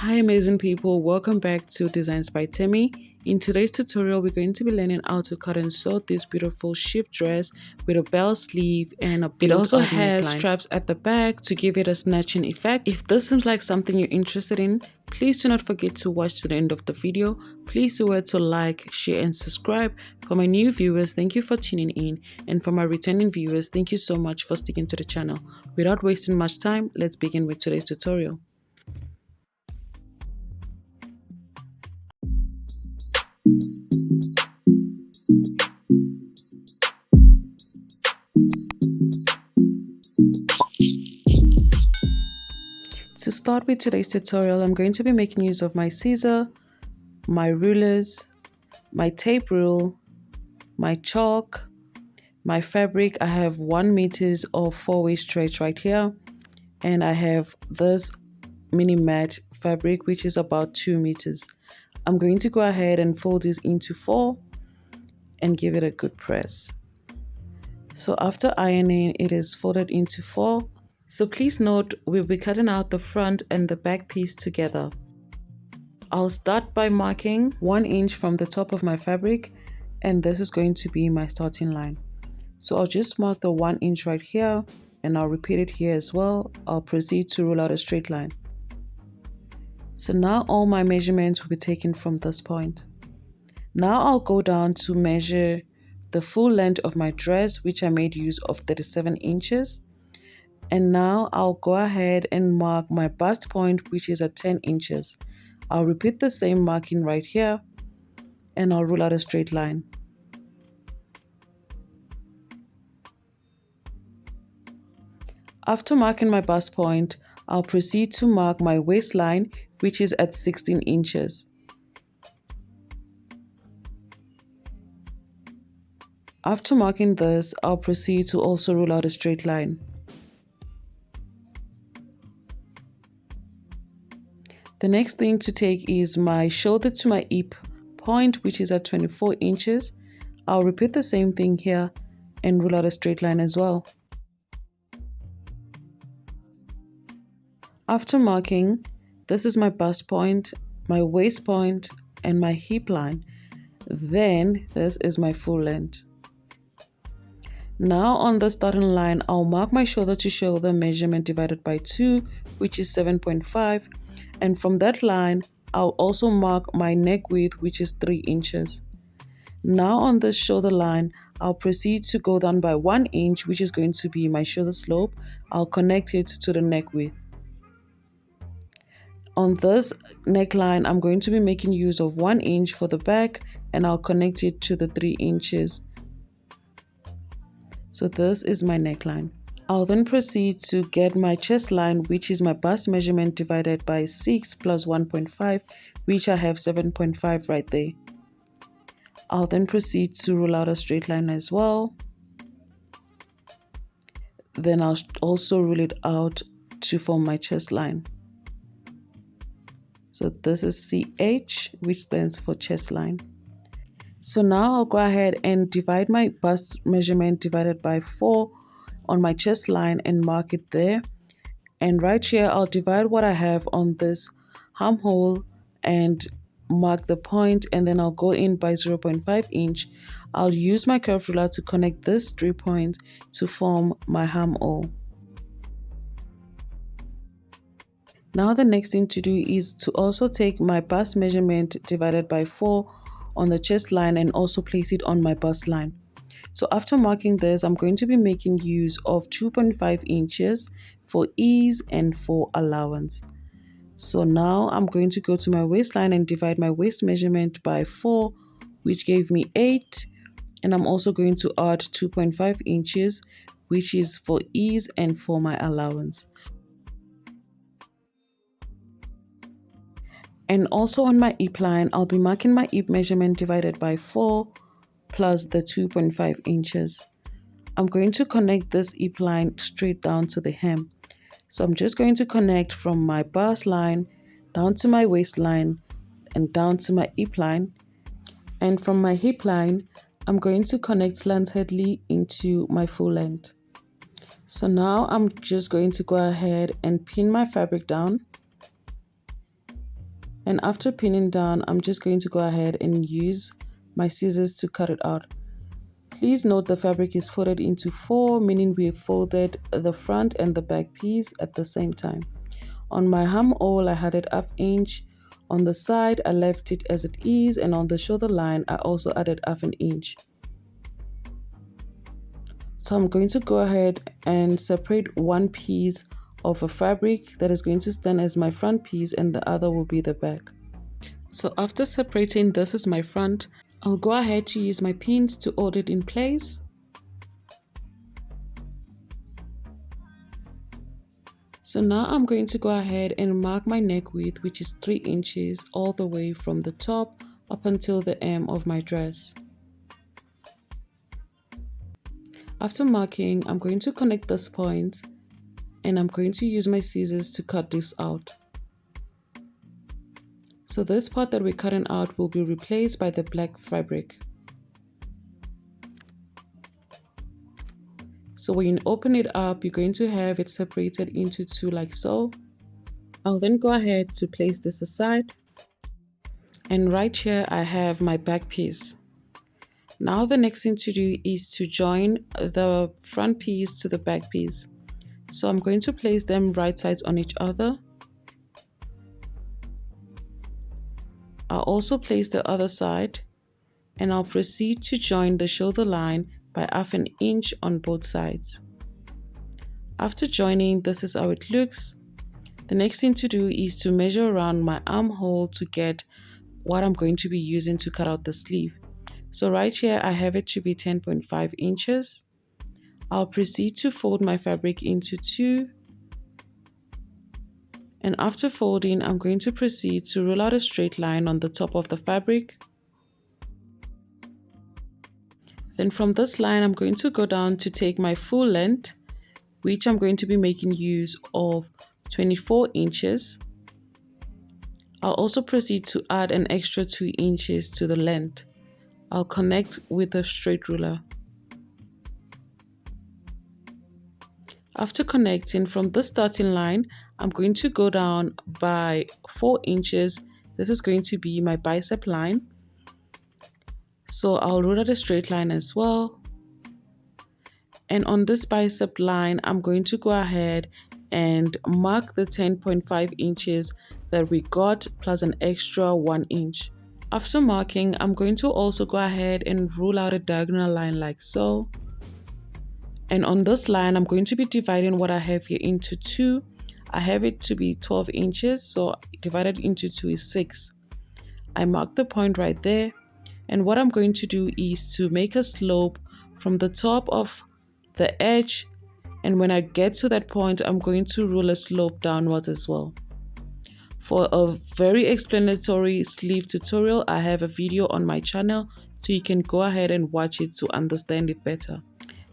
Hi amazing people, welcome back to Designs by Temi. In today's tutorial we're going to be learning how to cut and sew this beautiful shift dress with a bell sleeve and a built-up neckline. It also has straps at the back to give it a snatching effect. If this seems like something you're interested in, please do not forget to watch to the end of the video. Please do to like, share and subscribe. For my new viewers, thank you for tuning in, and for my returning viewers, thank you so much for sticking to the channel. Without wasting much time, let's begin with today's tutorial. To start with today's tutorial, I'm going to be making use of my scissor, my rulers, my tape rule, my chalk, my fabric. I have 1 meter of 4-way stretch right here, and I have this mini mat fabric which is about 2 meters. I'm going to go ahead and fold this into 4 and give it a good press. So after ironing, it is folded into 4. So please note, we'll be cutting out the front and the back piece together. I'll start by marking 1 inch from the top of my fabric, and this is going to be my starting line. So I'll just mark the 1 inch right here, and I'll repeat it here as well. I'll proceed to rule out a straight line. So now all my measurements will be taken from this point. Now I'll go down to measure the full length of my dress, which I made use of 37 inches. And now I'll go ahead and mark my bust point, which is at 10 inches. I'll repeat the same marking right here, and I'll rule out a straight line. After marking my bust point, I'll proceed to mark my waistline, which is at 16 inches. After marking this, I'll proceed to also rule out a straight line. The next thing to take is my shoulder to my hip point, which is at 24 inches. I'll repeat the same thing here and rule out a straight line as well. After marking, this is my bust point, my waist point, and my hip line. Then this is my full length. Now on the starting line, I'll mark my shoulder to shoulder measurement divided by 2, which is 7.5. And from that line, I'll also mark my neck width, which is 3 inches. Now on this shoulder line, I'll proceed to go down by 1 inch, which is going to be my shoulder slope. I'll connect it to the neck width. On this neckline, I'm going to be making use of 1 inch for the back, and I'll connect it to the 3 inches. So this is my neckline. I'll then proceed to get my chest line, which is my bust measurement divided by 6 plus 1.5, which I have 7.5 right there. I'll then proceed to rule out a straight line as well. Then I'll also rule it out to form my chest line. So this is CH, which stands for chest line. So now I'll go ahead and divide my bust measurement divided by 4 on my chest line and mark it there. And right here, I'll divide what I have on this armhole and mark the point, and then I'll go in by 0.5 inch. I'll use my curved ruler to connect this 3 points to form my armhole. Now the next thing to do is to also take my bust measurement divided by 4 on the chest line and also place it on my bust line. So after marking this, I'm going to be making use of 2.5 inches for ease and for allowance. So now I'm going to go to my waistline and divide my waist measurement by 4, which gave me 8. And I'm also going to add 2.5 inches, which is for ease and for my allowance. And also on my hip line, I'll be marking my hip measurement divided by 4 plus the 2.5 inches. I'm going to connect this hip line straight down to the hem. So I'm just going to connect from my bust line down to my waistline and down to my hip line. And from my hip line, I'm going to connect slantedly into my full length. So now I'm just going to go ahead and pin my fabric down. And after pinning down, I'm just going to go ahead and use my scissors to cut it out. Please note the fabric is folded into 4, meaning we have folded the front and the back piece at the same time. On my armhole, I had it ½ inch. On the side, I left it as it is, and on the shoulder line, I also added ½ inch. So I'm going to go ahead and separate one piece of a fabric that is going to stand as my front piece, and the other will be the back. So after separating, this is my front. I'll go ahead to use my pins to hold it in place. So now I'm going to go ahead and mark my neck width, which is 3 inches, all the way from the top up until the hem of my dress. After marking, I'm going to connect this point and I'm going to use my scissors to cut this out. So this part that we're cutting out will be replaced by the black fabric. So when you open it up, you're going to have it separated into 2 like so. I'll then go ahead to place this aside. And right here, I have my back piece. Now the next thing to do is to join the front piece to the back piece. So I'm going to place them right sides on each other. I'll also place the other side, and I'll proceed to join the shoulder line by ½ inch on both sides. After joining, this is how it looks. The next thing to do is to measure around my armhole to get what I'm going to be using to cut out the sleeve. So right here, I have it to be 10.5 inches. I'll proceed to fold my fabric into 2. And after folding, I'm going to proceed to roll out a straight line on the top of the fabric. Then from this line, I'm going to go down to take my full length, which I'm going to be making use of 24 inches. I'll also proceed to add an extra 2 inches to the length. I'll connect with a straight ruler. After connecting from the starting line, I'm going to go down by 4 inches. This is going to be my bicep line. So I'll roll out a straight line as well. And on this bicep line, I'm going to go ahead and mark the 10.5 inches that we got plus an extra 1 inch. After marking, I'm going to also go ahead and rule out a diagonal line like so. And on this line, I'm going to be dividing what I have here into 2. I have it to be 12 inches, so divided into 2 is 6. I mark the point right there. And what I'm going to do is to make a slope from the top of the edge. And when I get to that point, I'm going to rule a slope downwards as well. For a very explanatory sleeve tutorial, I have a video on my channel, so you can go ahead and watch it to understand it better.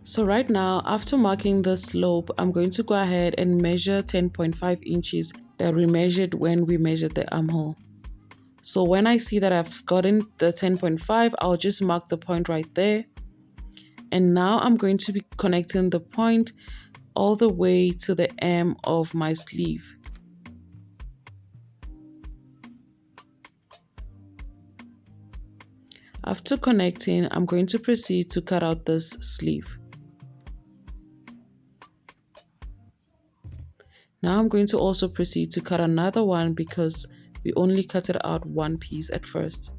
So right now, after marking the slope, I'm going to go ahead and measure 10.5 inches that we measured when we measured the armhole. So when I see that I've gotten the 10.5, I'll just mark the point right there. And now I'm going to be connecting the point all the way to the hem of my sleeve. After connecting, I'm going to proceed to cut out this sleeve. Now I'm going to also proceed to cut another one because we only cut it out one piece at first.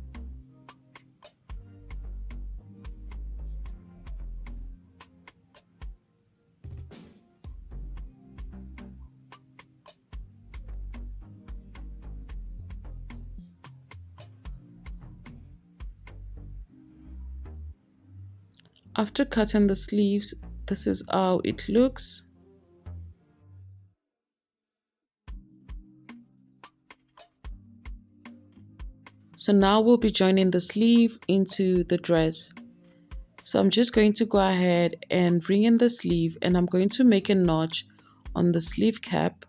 After cutting the sleeves, this is how it looks. So now we'll be joining the sleeve into the dress. So I'm just going to go ahead and bring in the sleeve, and I'm going to make a notch on the sleeve cap.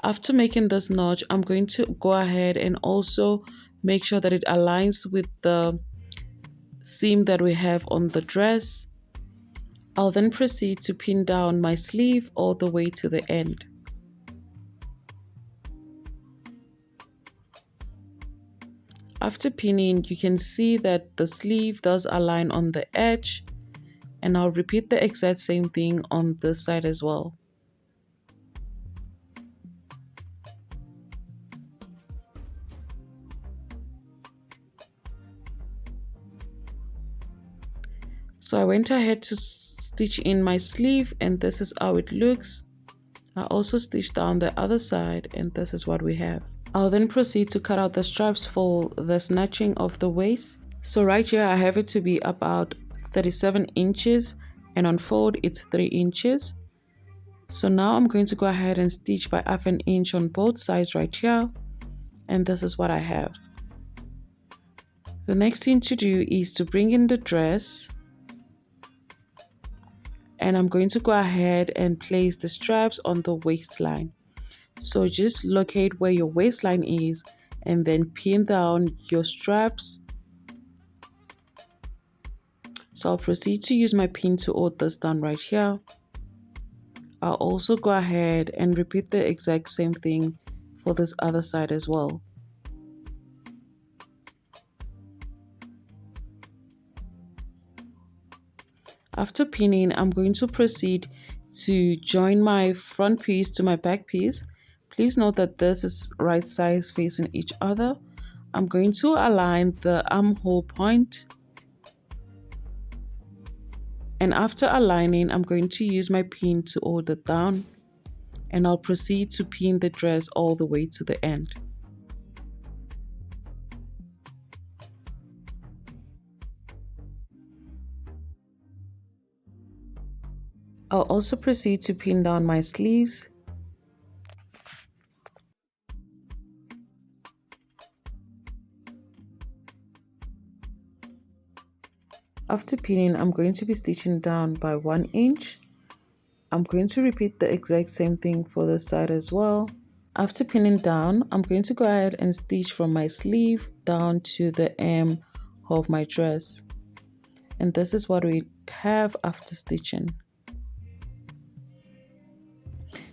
After making this notch, I'm going to go ahead and also make sure that it aligns with the seam that we have on the dress. I'll then proceed to pin down my sleeve all the way to the end. After pinning, you can see that the sleeve does align on the edge, and I'll repeat the exact same thing on this side as well. So I went ahead to stitch in my sleeve, and this is how it looks. I also stitched down the other side, and this is what we have. I'll then proceed to cut out the straps for the snatching of the waist. So right here I have it to be about 37 inches, and on fold it's 3 inches. So now I'm going to go ahead and stitch by half an inch on both sides right here, and this is what I have. The next thing to do is to bring in the dress, and I'm going to go ahead and place the straps on the waistline. So just locate where your waistline is and then pin down your straps. So I'll proceed to use my pin to hold this down right here. I'll also go ahead and repeat the exact same thing for this other side as well. After pinning, I'm going to proceed to join my front piece to my back piece. Please note that this is right sides facing each other. I'm going to align the armhole point. And after aligning, I'm going to use my pin to hold it down. And I'll proceed to pin the dress all the way to the end. I'll also proceed to pin down my sleeves. After pinning, I'm going to be stitching down by 1 inch. I'm going to repeat the exact same thing for this side as well. After pinning down, I'm going to go ahead and stitch from my sleeve down to the hem of my dress. And this is what we have after stitching.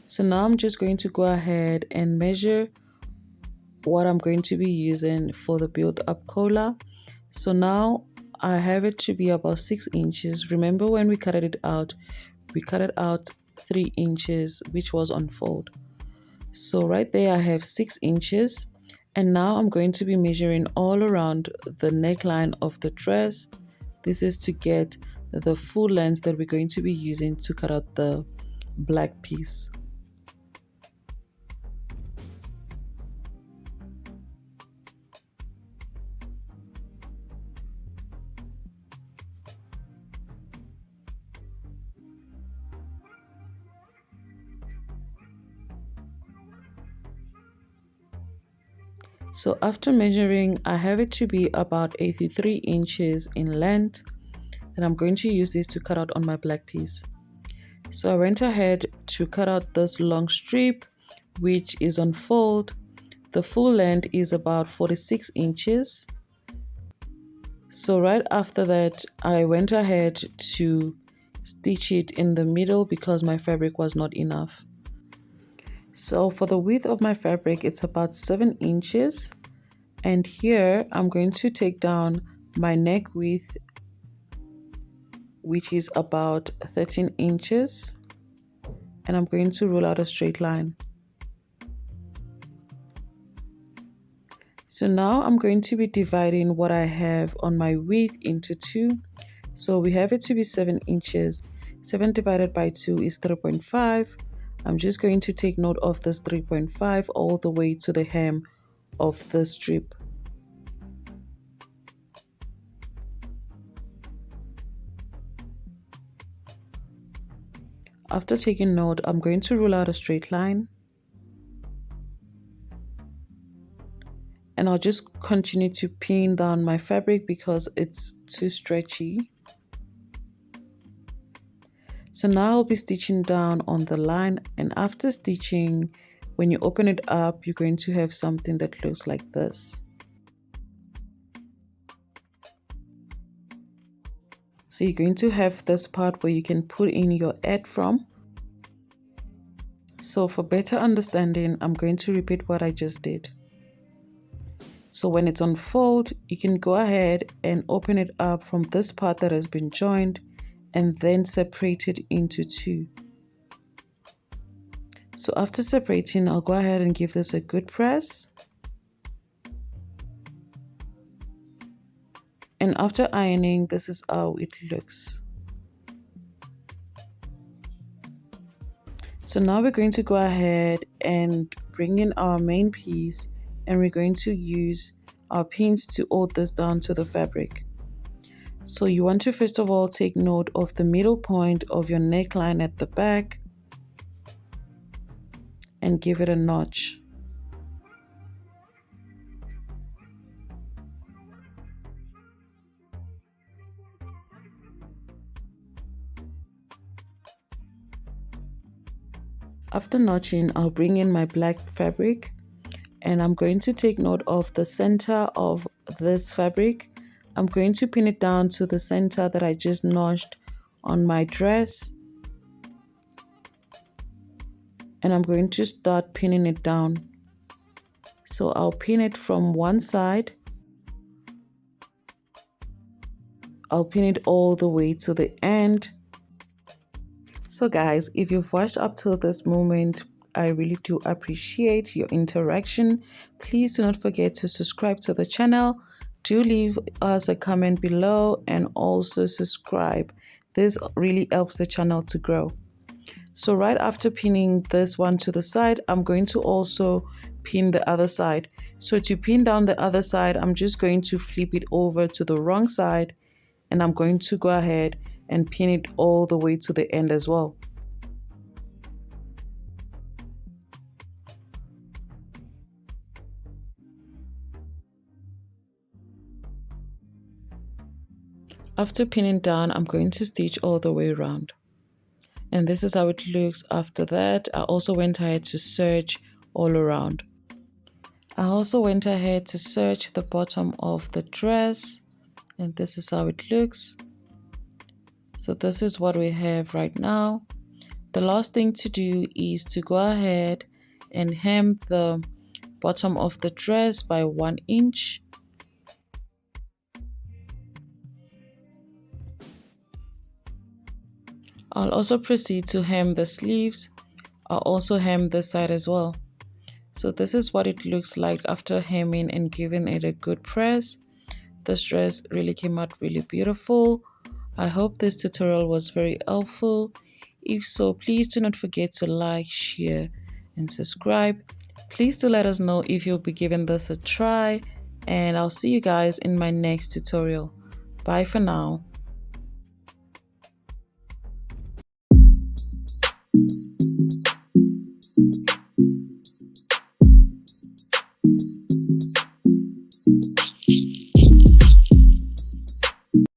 So now I'm just going to go ahead and measure what I'm going to be using for the build-up collar. So now I have it to be about 6 inches. Remember when we cut it out, we cut it out 3 inches, which was on fold. So right there I have 6 inches, and now I'm going to be measuring all around the neckline of the dress. This is to get the full length that we're going to be using to cut out the black piece. So after measuring, I have it to be about 83 inches in length, and I'm going to use this to cut out on my black piece. So I went ahead to cut out this long strip, which is on fold. The full length is about 46 inches. So right after that, I went ahead to stitch it in the middle because my fabric was not enough. So for the width of my fabric, it's about 7 inches. And here I'm going to take down my neck width, which is about 13 inches. And I'm going to roll out a straight line. So now I'm going to be dividing what I have on my width into 2. So we have it to be 7 inches. 7 divided by 2 is 3.5. I'm just going to take note of this 3.5 all the way to the hem of the strip. After taking note, I'm going to roll out a straight line. And I'll just continue to pin down my fabric because it's too stretchy. So now I'll be stitching down on the line, and after stitching, when you open it up, you're going to have something that looks like this. So you're going to have this part where you can put in your ad from. So for better understanding, I'm going to repeat what I just did. So when it's unfold, you can go ahead and open it up from this part that has been joined and then separate it into two. So after separating, I'll go ahead and give this a good press. And after ironing, this is how it looks. So now we're going to go ahead and bring in our main piece, and we're going to use our pins to hold this down to the fabric. So you want to first of all take note of the middle point of your neckline at the back and give it a notch. After notching, I'll bring in my black fabric and I'm going to take note of the center of this fabric. I'm going to pin it down to the center that I just notched on my dress. And I'm going to start pinning it down. So I'll pin it from one side. I'll pin it all the way to the end. So guys, if you've watched up till this moment, I really do appreciate your interaction. Please do not forget to subscribe to the channel. Do leave us a comment below and also subscribe. This really helps the channel to grow. So right after pinning this one to the side, I'm going to also pin the other side. So to pin down the other side, I'm just going to flip it over to the wrong side and I'm going to go ahead and pin it all the way to the end as well. After pinning down, I'm going to stitch all the way around. And this is how it looks after that. I also went ahead to serge all around. I also went ahead to serge the bottom of the dress, and this is how it looks. So this is what we have right now. The last thing to do is to go ahead and hem the bottom of the dress by 1 inch. I'll also proceed to hem the sleeves. I'll also hem this side as well. So this is what it looks like after hemming and giving it a good press. This dress really came out really beautiful. I hope this tutorial was very helpful. If so, please do not forget to like, share, and subscribe. Please do let us know if you'll be giving this a try, and I'll see you guys in my next tutorial. Bye for now.